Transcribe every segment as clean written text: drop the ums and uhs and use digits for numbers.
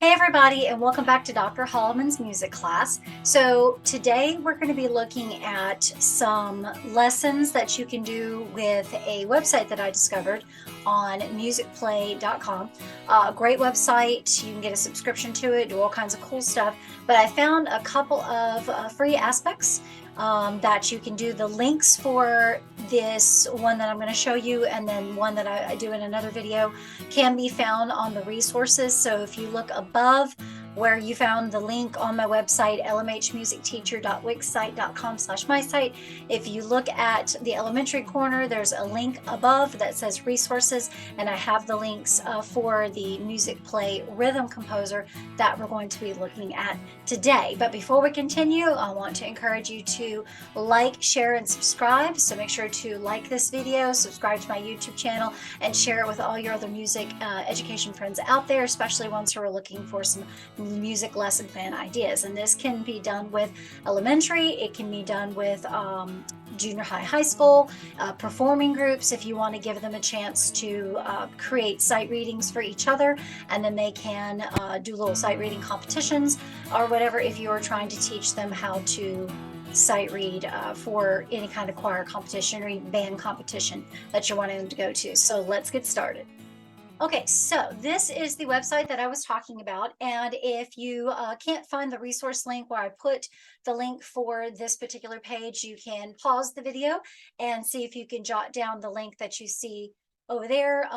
Hey everybody, and welcome back to Dr. Holloman's music class. So today we're going to be looking at some lessons that you can do with a website that I discovered on musicplay.com. Great website. You can get a subscription to it, do all kinds of cool stuff. But I found a couple of free aspects that you can do. The links for this one that I'm going to show you, and then one that I do in another video, can be found on the resources. So if you look above where you found the link on my website, lmhmusicteacher.wixsite.com/mysite. If you look at the elementary corner, there's a link above that says resources, and I have the links for the Music Play Rhythm Composer that we're going to be looking at today. But before we continue, I want to encourage you to like, share, and subscribe. So make sure to like this video, subscribe to my YouTube channel, and share it with all your other music education friends out there, especially ones who are looking for some music lesson plan ideas. And this can be done with elementary, it can be done with junior high school, performing groups, if you want to give them a chance to create sight readings for each other, and then they can do little sight reading competitions or whatever, if you're trying to teach them how to sight read for any kind of choir competition or band competition that you're wanting them to go to. So let's get started. Okay, so this is the website that I was talking about. And if you can't find the resource link where I put the link for this particular page, you can pause the video and see if you can jot down the link that you see over there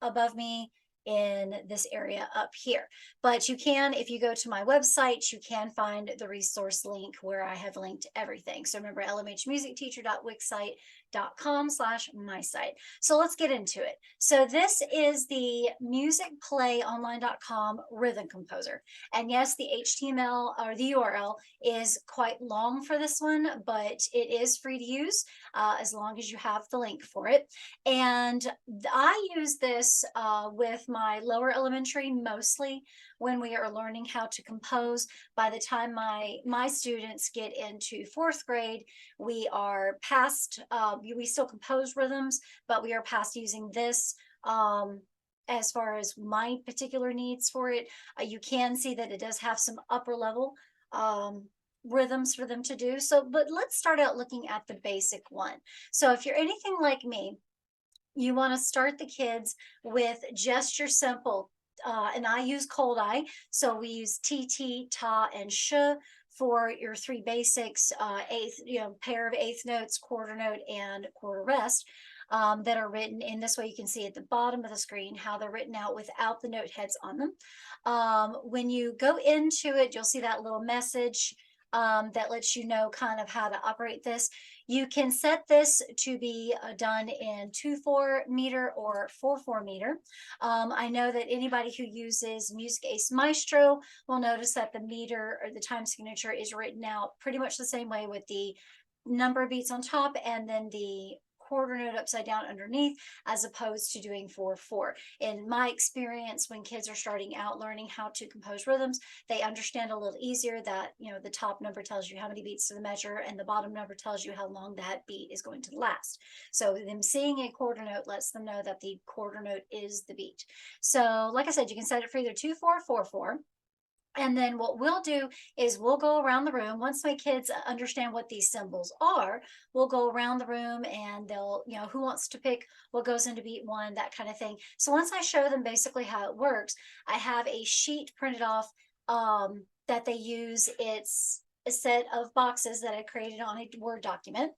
above me in this area up here. But you can, if you go to my website, you can find the resource link where I have linked everything. So remember, lmhmusicteacher.wixsite.com/mysite. So let's get into it. So this is the musicplayonline.com rhythm composer. And yes, the HTML or the URL is quite long for this one, but it is free to use as long as you have the link for it. And I use this with my lower elementary mostly when we are learning how to compose. By the time my students get into fourth grade, we are past, we still compose rhythms, but we are past using this as far as my particular needs for it. You can see that it does have some upper level rhythms for them to do. So, but let's start out looking at the basic one. So if you're anything like me, you want to start the kids with just your simple, and I use cold eye. So we use TT, ta, and sh for your three basics, eighth, pair of eighth notes, quarter note, and quarter rest. That are written in this way. You can see at the bottom of the screen how they're written out without the note heads on them. When you go into it, you'll see that little message that lets you know kind of how to operate this. You can set this to be done in 2/4 meter or 4/4 meter. I know that anybody who uses Music Ace Maestro will notice that the meter or the time signature is written out pretty much the same way, with the number of beats on top and then the quarter note upside down underneath, as opposed to doing 4/4. In my experience, when kids are starting out learning how to compose rhythms, they understand a little easier that, the top number tells you how many beats to the measure, and the bottom number tells you how long that beat is going to last. So them seeing a quarter note lets them know that the quarter note is the beat. So like I said, you can set it for either 2/4, 4/4. And then what we'll do is we'll go around the room. Once my kids understand what these symbols are, we'll go around the room and they'll, who wants to pick what goes into beat one, that kind of thing. So once I show them basically how it works, I have a sheet printed off that they use. It's a set of boxes that I created on a Word document.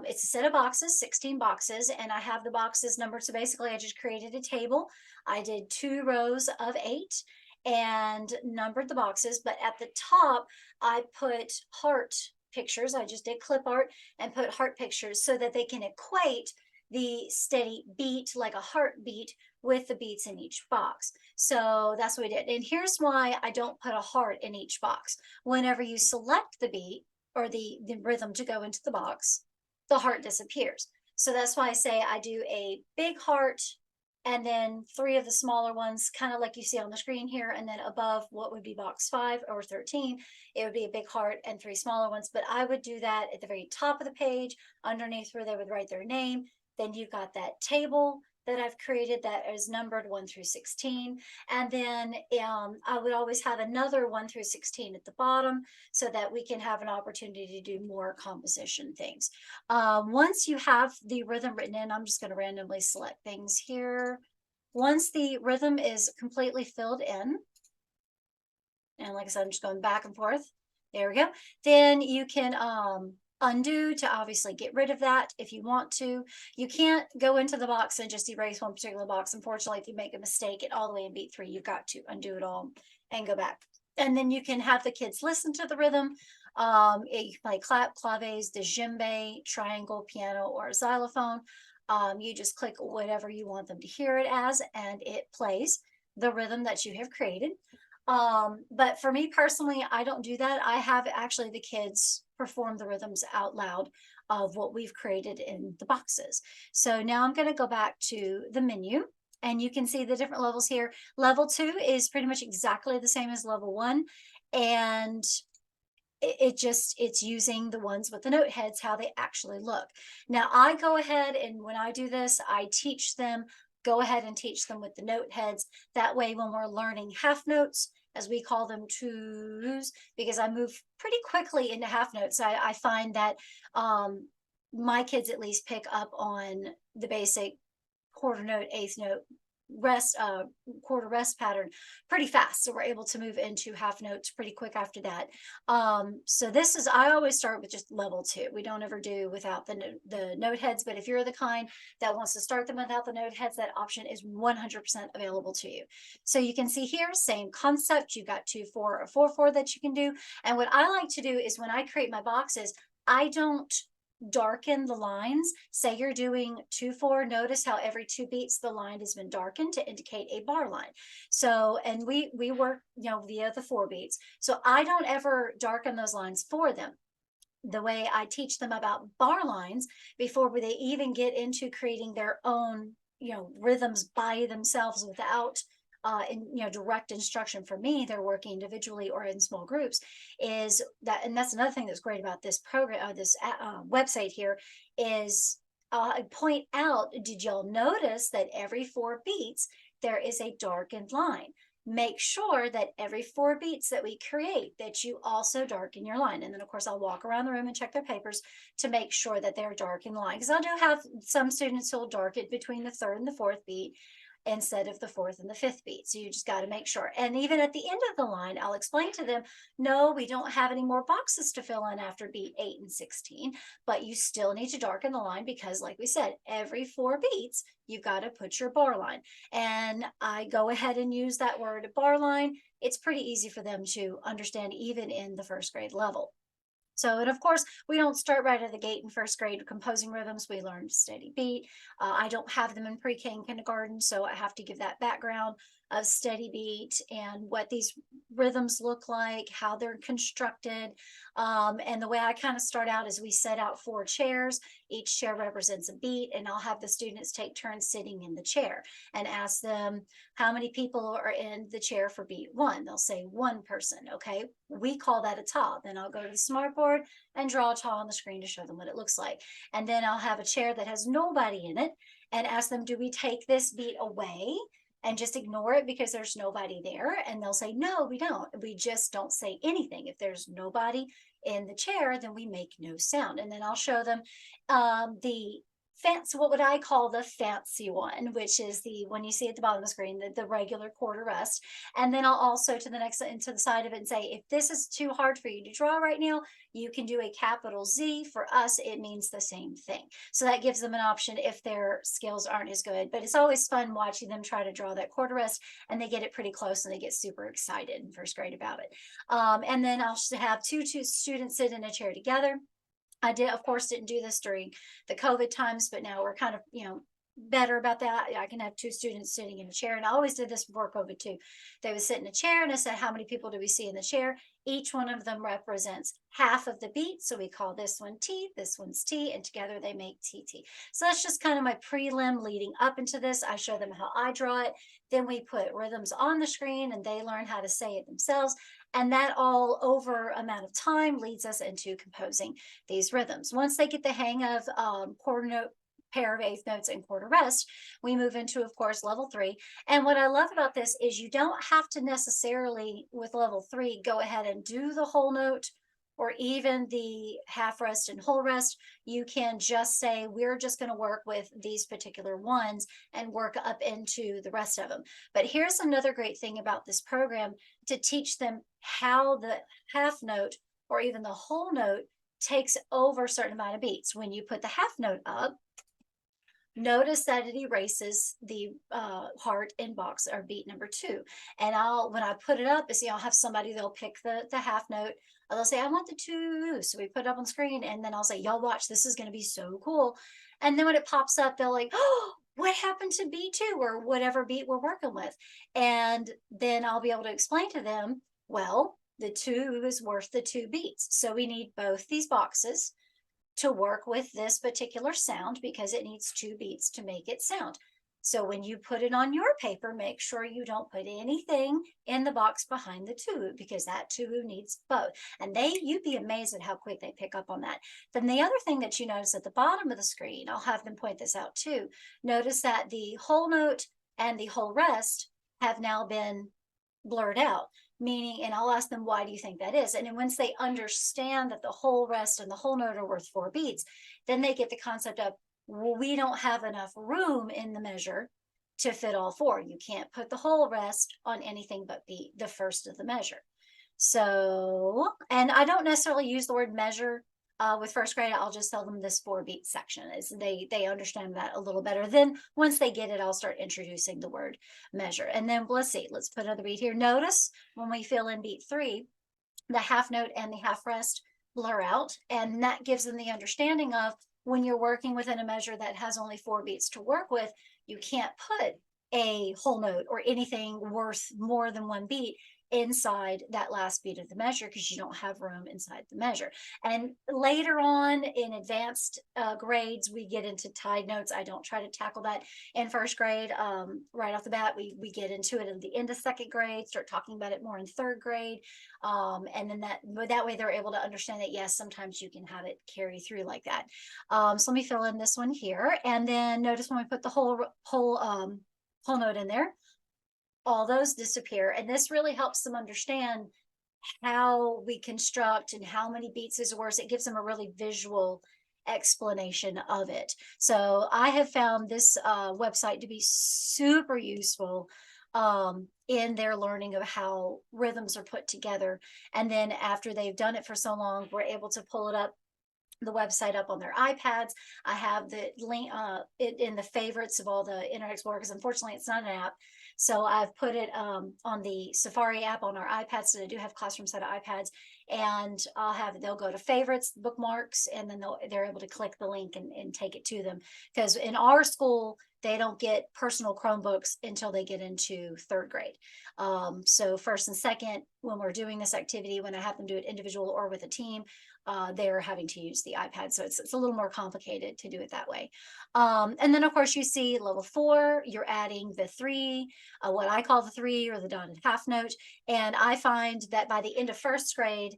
It's a set of boxes, 16 boxes, and I have the boxes numbered. So basically, I just created a table. I did 2 rows of 8 and numbered the boxes, but at the top I put heart pictures. I just did clip art and put heart pictures so that they can equate the steady beat, like a heartbeat, with the beats in each box. So that's what we did. And here's why I don't put a heart in each box. Whenever you select the beat or the rhythm to go into the box, the heart disappears. So that's why I say I do a big heart and then 3 of the smaller ones, kind of like you see on the screen here, and then above what would be box 5 or 13, it would be a big heart and 3 smaller ones. But I would do that at the very top of the page, underneath where they would write their name. Then you've got that table that I've created that is numbered 1 through 16. And then I would always have another 1 through 16 at the bottom so that we can have an opportunity to do more composition things. Once you have the rhythm written in, I'm just going to randomly select things here. Once the rhythm is completely filled in, and like I said, I'm just going back and forth. There we go. Then you can undo to obviously get rid of that if you want to. You can't go into the box and just erase one particular box. Unfortunately, if you make a mistake all the way in beat 3, you've got to undo it all and go back. And then you can have the kids listen to the rhythm. You can play clap, claves, djembe, triangle, piano, or xylophone. You just click whatever you want them to hear it as, and it plays the rhythm that you have created. But for me personally, I don't do that. I have actually the kids perform the rhythms out loud of what we've created in the boxes. So now I'm going to go back to the menu, and you can see the different levels here. Level 2 is pretty much exactly the same as level 1. And it's using the ones with the note heads, how they actually look. Now I go ahead, and when I do this, I teach them, go ahead and teach them with the note heads. That way, when we're learning half notes, as we call them, twos, because I move pretty quickly into half notes, I find that my kids at least pick up on the basic quarter note, eighth note, rest, quarter rest pattern pretty fast. So we're able to move into half notes pretty quick after that. So this is, I always start with just level 2. We don't ever do without the note heads, but if you're the kind that wants to start them without the note heads, that option is 100% available to you. So you can see here, same concept. You've got 2, 4, or 4, 4 that you can do. And what I like to do is when I create my boxes, I don't darken the lines. Say you're doing 2, 4, notice how every 2 beats the line has been darkened to indicate a bar line. So, and we work, via the 4 beats. So I don't ever darken those lines for them. The way I teach them about bar lines before they even get into creating their own, rhythms by themselves without direct instruction from me, they're working individually or in small groups, is that, and that's another thing that's great about this program, this website here, is I point out, did y'all notice that every 4 beats there is a darkened line? Make sure that every 4 beats that we create, that you also darken your line. And then of course I'll walk around the room and check their papers to make sure that they're darkening the line, because I do have some students who'll darken between the 3rd and the 4th beat instead of the 4th and the 5th beat. So you just got to make sure. And even at the end of the line, I'll explain to them, no, we don't have any more boxes to fill in after beat 8 and 16, but you still need to darken the line because, like we said, every 4 beats, you've got to put your bar line. And I go ahead and use that word bar line. It's pretty easy for them to understand, even in the 1st grade level. So, and of course, we don't start right at the gate in 1st grade composing rhythms. We learn steady beat. I don't have them in pre-K and kindergarten, so I have to give that background of steady beat and what these rhythms look like, how they're constructed. And the way I kind of start out is we set out 4 chairs. Each chair represents a beat, and I'll have the students take turns sitting in the chair and ask them how many people are in the chair for beat 1. They'll say 1 person. Okay, we call that a ta. Then I'll go to the smartboard and draw a ta on the screen to show them what it looks like. And then I'll have a chair that has nobody in it and ask them, do we take this beat away and just ignore it because there's nobody there? And they'll say, no, we don't. We just don't say anything. If there's nobody in the chair, then we make no sound. And then I'll show them the fancy, what would I call the fancy one, which is the one you see at the bottom of the screen, the regular quarter rest. And then I'll also to the next and to the side of it and say, if this is too hard for you to draw right now, you can do a capital Z. For us, it means the same thing. So that gives them an option if their skills aren't as good. But it's always fun watching them try to draw that quarter rest, and they get it pretty close and they get super excited in 1st grade about it. And then I'll have two students sit in a chair together. I did, of course, didn't do this during the COVID times, but now we're kind of, better about that. I can have 2 students sitting in a chair, and I always did this before COVID too. They would sit in a chair, and I said, how many people do we see in the chair? Each one of them represents half of the beat. So we call this one T, this one's T, and together they make TT. So that's just kind of my prelim leading up into this. I show them how I draw it. Then we put rhythms on the screen and they learn how to say it themselves. And that all over amount of time leads us into composing these rhythms. Once they get the hang of quarter note pair of eighth notes and quarter rest, we move into, of course, level 3. And what I love about this is you don't have to necessarily, with level 3, go ahead and do the whole note or even the half rest and whole rest. You can just say, we're just going to work with these particular ones and work up into the rest of them. But here's another great thing about this program, to teach them how the half note or even the whole note takes over a certain amount of beats. When you put the half note up, notice that it erases the heart in box or beat number 2. And when I put it up, see, I'll have somebody, they'll pick the half note. They'll say, I want the 2. So we put it up on screen, and then I'll say, y'all watch, this is going to be so cool. And then when it pops up, they'll like, oh, what happened to B2 or whatever beat we're working with? And then I'll be able to explain to them, well, the 2 is worth the 2 beats. So we need both these boxes to work with this particular sound because it needs 2 beats to make it sound. So when you put it on your paper, make sure you don't put anything in the box behind the 2, because that 2 needs both. And you'd be amazed at how quick they pick up on that. Then the other thing that you notice at the bottom of the screen, I'll have them point this out too. Notice that the whole note and the whole rest have now been blurred out, meaning, and I'll ask them, why do you think that is? And then once they understand that the whole rest and the whole note are worth 4 beats, then they get the concept of, well, we don't have enough room in the measure to fit all 4. You can't put the whole rest on anything but the first of the measure. So, and I don't necessarily use the word measure with first grade. I'll just tell them this 4 beat section is, they understand that a little better. Then once they get it, I'll start introducing the word measure. And then let's see, let's put another beat here. Notice when we fill in beat 3, the half note and the half rest blur out, and that gives them the understanding of, when you're working within a measure that has only 4 beats to work with, you can't put a whole note or anything worth more than 1 beat inside that last beat of the measure, because you don't have room inside the measure. And later on in advanced grades, we get into tied notes. I don't try to tackle that in first grade right off the bat. We get into it at the end of second grade, start talking about it more in third grade. And then that way they're able to understand that, yes, sometimes you can have it carry through like that. So let me fill in this one here. And then notice when we put the whole note in there, all those disappear. And this really helps them understand how we construct and how many beats is worse. It gives them a really visual explanation of it. So I have found this website to be super useful in their learning of how rhythms are put together. And then after they've done it for so long, we're able to pull it up, the website up on their iPads. I have the link in the favorites of all the Internet Explorer, because unfortunately it's not an app. So I've put it on the Safari app on our iPads. So they do have classroom set of iPads, and they'll go to favorites, bookmarks, and then they're able to click the link and take it to them. Because in our school, they don't get personal Chromebooks until they get into third grade. So first and second, when we're doing this activity, when I have them do it individual or with a team, they're having to use the iPad. So it's a little more complicated to do it that way. And then of course you see level 4, you're adding the 3, what I call the 3 or the dotted half note. And I find that by the end of first grade,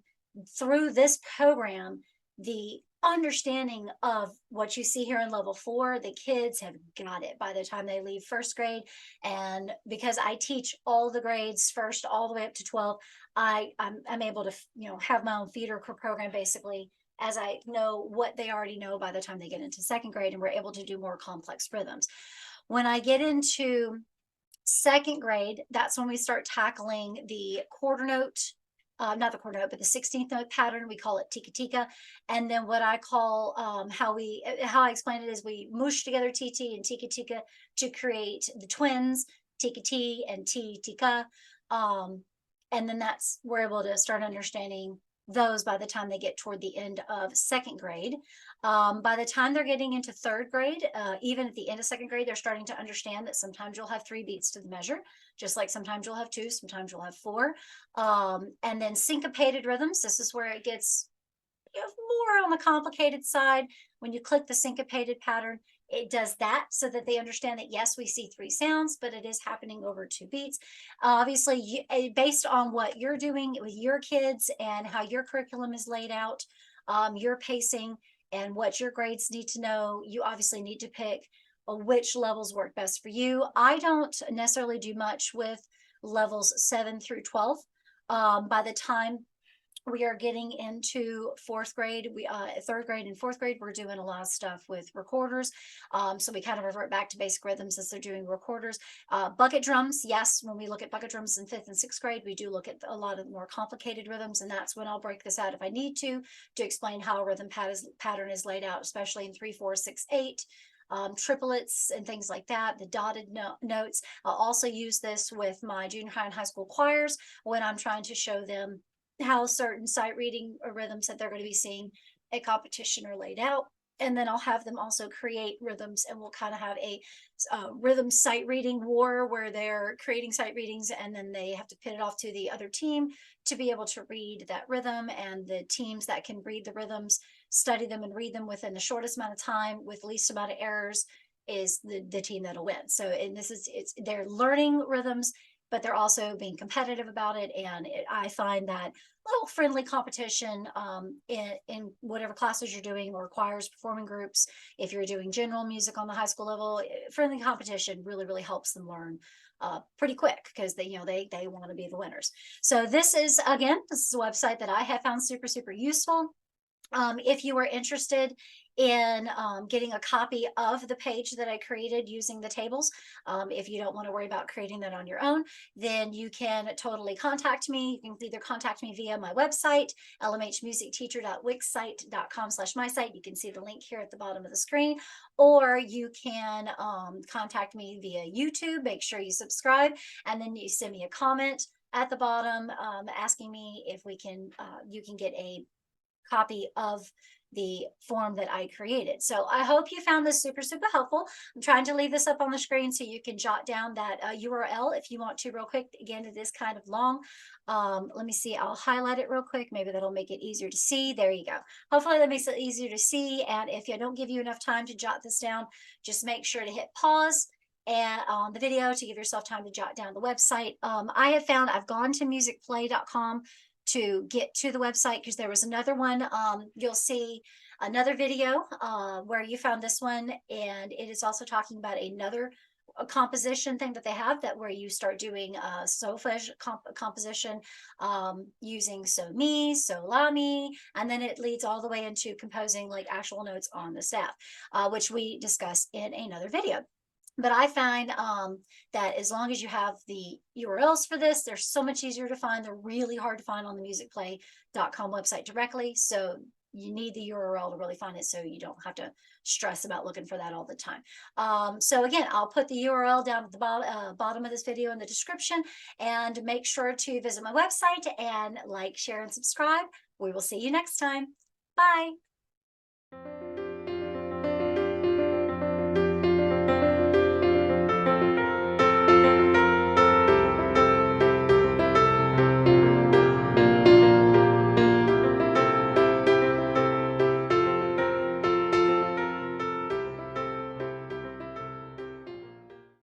through this program, the understanding of what you see here in level 4, the kids have got it by the time they leave first grade. And because I teach all the grades first all the way up to 12, I'm able to have my own feeder program, basically, as I know what they already know by the time they get into second grade, and we're able to do more complex rhythms. When I get into second grade, that's when we start tackling the quarter note, not the quarter note, but the 16th note pattern. We call it tika tika. And then what I call how I explain it is, we mush together TT and tika tika to create the twins, tika T and T tika. And then we're able to start understanding those by the time they get toward the end of second grade. By the time they're getting into third grade, even at the end of second grade, they're starting to understand that sometimes you'll have 3 beats to the measure, just like sometimes you'll have 2, sometimes you'll have 4. And then syncopated rhythms, this is where it gets more on the complicated side. When you click the syncopated pattern, it does that so that they understand that, yes, we see 3 sounds, but it is happening over 2 beats. Obviously, based on what you're doing with your kids and how your curriculum is laid out, your pacing and what your grades need to know. You obviously need to pick which levels work best for you. I don't necessarily do much with levels 7 through 12. By the time we are getting into fourth grade, we third grade and fourth grade, we're doing a lot of stuff with recorders. So we kind of revert back to basic rhythms as they're doing recorders. Bucket drums, yes, when we look at bucket drums in fifth and sixth grade, we do look at a lot of the more complicated rhythms, and that's when I'll break this out if I need to explain how a rhythm pattern is laid out, especially in 3, 4, 6, 8. Triplets and things like that, the dotted notes. I'll also use this with my junior high and high school choirs when I'm trying to show them how certain sight reading rhythms that they're going to be seeing at competition are laid out. And then I'll have them also create rhythms, and we'll kind of have a rhythm sight reading war where they're creating sight readings, and then they have to pit it off to the other team to be able to read that rhythm. And the teams that can read the rhythms, study them, and read them within the shortest amount of time with least amount of errors is the team that'll win. So, and this is, they're learning rhythms, but they're also being competitive about it. And I find that little friendly competition in whatever classes you're doing, or choirs, performing groups, if you're doing general music on the high school level, friendly competition really, really helps them learn pretty quick, because they, they want to be the winners. So this is, again, this is a website that I have found super, super useful. If you are interested in getting a copy of the page that I created using the tables, if you don't want to worry about creating that on your own, then you can totally contact me. You can either contact me via my website, lmhmusicteacher.wixsite.com/mysite. You can see the link here at the bottom of the screen, or you can contact me via YouTube. Make sure you subscribe, and then you send me a comment at the bottom asking me if we can, you can get a copy of the form that I created. So I hope you found this super, super helpful. I'm trying to leave this up on the screen so you can jot down that URL if you want to real quick. Again, it is kind of long. Let me see, I'll highlight it real quick. Maybe that'll make it easier to see. There you go. Hopefully that makes it easier to see. And if I don't give you enough time to jot this down, just make sure to hit pause and on the video to give yourself time to jot down the website. I have found, I've gone to musicplay.com to get to the website, because there was another one. You'll see another video where you found this one, and it is also talking about another composition thing that they have, that where you start doing solfege composition using so mi, so la mi, and then it leads all the way into composing like actual notes on the staff, which we discussed in another video. But I find that as long as you have the URLs for this, they're so much easier to find. They're really hard to find on the musicplay.com website directly. So you need the URL to really find it, so you don't have to stress about looking for that all the time. So again, I'll put the URL down at the bottom of this video in the description, and make sure to visit my website and like, share, and subscribe. We will see you next time. Bye.